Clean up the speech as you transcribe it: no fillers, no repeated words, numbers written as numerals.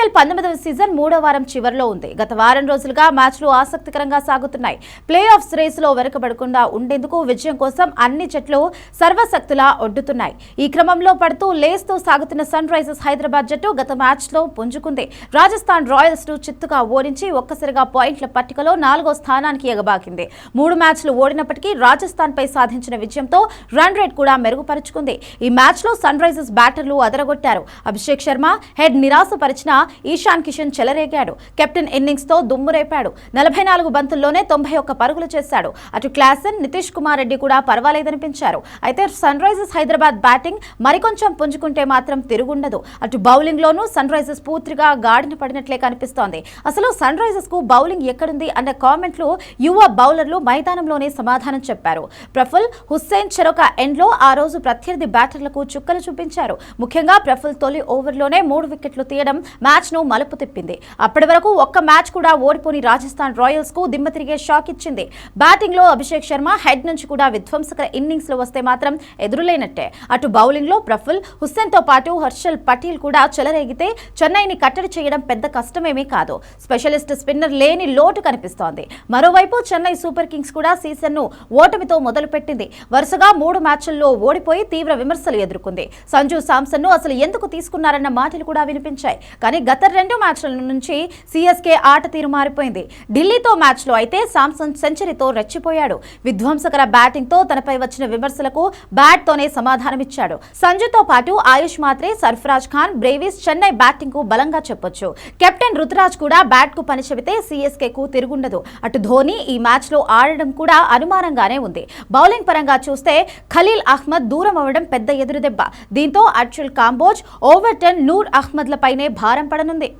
IPL 19వ season 3వ వారం చివరిలో ఉంది. గత వారం రోజులుగా మ్యాచ్లు ఆసక్తికరంగా సాగుతున్నాయి. ప్లే ఆఫ్స్ రేసులో వెనుకబడకుండా ఉండేందుకు విజయం కోసం అన్ని జట్లు సర్వశక్తులా ఒడ్డుతున్నాయి. ఈ క్రమంలో పడుతూ లేస్తూ సాగుతున్న సన్ రైజర్స్ హైదరాబాద్ జట్టు గత మ్యాచ్లో పుంజుకుంది. రాజస్థాన్ రాయల్స్ ను చిత్తుగా ఓడించి ఒక్కసారిగా పాయింట్ల పట్టికలో 4వ స్థానానికి ఎగబాకింది. 3 మ్యాచ్లు ఓడినప్పటికీ రాజస్థాన్ పై సాధించిన విజయంతో రన్ రేట్ కూడా మెరుగుపరుచుకుంది. ఈ మ్యాచ్లో సన్ రైజర్స్ బ్యాటర్లు అదరగొట్టారు. అభిషేక్ శర్మ హెడ్ నిరాశపరిచిన ఈశాన్ కిషన్ చెలరేగాడు. కెప్టెన్ ఇన్నింగ్స్ తో దుమ్మురేపాడు. 44 బంతుల్లోనే 91 పరుగులు చేశాడు. అటు క్లాసన్, నితీష్ కుమార్ రెడ్డి కూడా పర్వాలేదనిపించారు. అయితే సన్ రైజర్స్ హైదరాబాద్ బ్యాటింగ్ మరికొంచెం పుంజుకుంటే మాత్రం తిరుగుండదు. అటు బౌలింగ్ లోనూ సన్ రైజర్స్ పూర్తిగా గాడిన పడినట్లే కనిపిస్తోంది. అసలు సన్ రైజర్స్ కు బౌలింగ్ ఎక్కడుంది అన్న కామెంట్లు యువ బౌలర్లు మైదానంలోనే సమాధానం చెప్పారు. ప్రఫుల్, హుస్సేన్ చెరొక ఎండ్లో ఆ రోజు ప్రత్యర్థి బ్యాటర్లకు చుక్కలు చూపించారు. ముఖ్యంగా ప్రఫుల్ తొలి ఓవర్లోనే 3 వికెట్లు తీయడం మ్యాచ్ ను మలుపు తిప్పింది. అప్పటి వరకు ఒక్క మ్యాచ్ కూడా ఓడిపోని రాజస్థాన్ రాయల్స్ కు దిమ్మ తిరిగే షాక్ ఇచ్చింది. బ్యాటింగ్ లో అభిషేక్ శర్మ హెడ్ నుంచి కూడా విధ్వంసకర ఇన్నింగ్స్ లో వస్తే మాత్రం ఎదురులేనట్టే. అటు బౌలింగ్ లో ప్రఫుల్, హుస్సేన్ తో పాటు హర్షల్ పటేల్ కూడా చెలరేగితే చెన్నైని కట్టడి చేయడం పెద్ద కష్టమేమీ కాదు. స్పెషలిస్ట్ స్పిన్నర్ లేని లోటు కనిపిస్తోంది. మరోవైపు చెన్నై సూపర్ కింగ్స్ కూడా సీజన్ ను ఓటమితో మొదలుపెట్టింది. వరుసగా 3 మ్యాచ్ల్లో ఓడిపోయి తీవ్ర విమర్శలు ఎదుర్కొంది. సంజు శాంసన్ ను అసలు ఎందుకు తీసుకున్నారన్న మాటలు కూడా వినిపించాయి. కానీ గత 2 మ్యాచ్ల నుంచి సిఎస్కే ఆట తీరు మారిపోయింది. ఢిల్లీతో మ్యాచ్లో అయితే శాంసన్ సెంచరీతో రెచ్చిపోయాడు. విధ్వంసకర బ్యాటింగ్ తో తనపై వచ్చిన విమర్శలకు బ్యాట్ తోనే సమాధానమిచ్చాడు. సంజుతో పాటు ఆయుష్ మాత్రే, సర్ఫరాజ్ ఖాన్, బ్రేవిస్ చెన్నై బ్యాటింగ్ కు బలంగా చెప్పొచ్చు. కెప్టెన్ రుతురాజ్ కూడా బ్యాట్ కు పని చెబితే సిఎస్కే కు తిరుగుండదు. అటు ధోని ఈ మ్యాచ్ లో ఆడడం కూడా అనుమానంగానే ఉంది. బౌలింగ్ పరంగా చూస్తే ఖలీల్ అహ్మద్ దూరం అవ్వడం పెద్ద ఎదురుదెబ్బ. దీంతో అర్చుల్ కాంబోజ్, ఓవర్టన్, నూర్ అహ్మద్లపైనే భారం పడనుంది.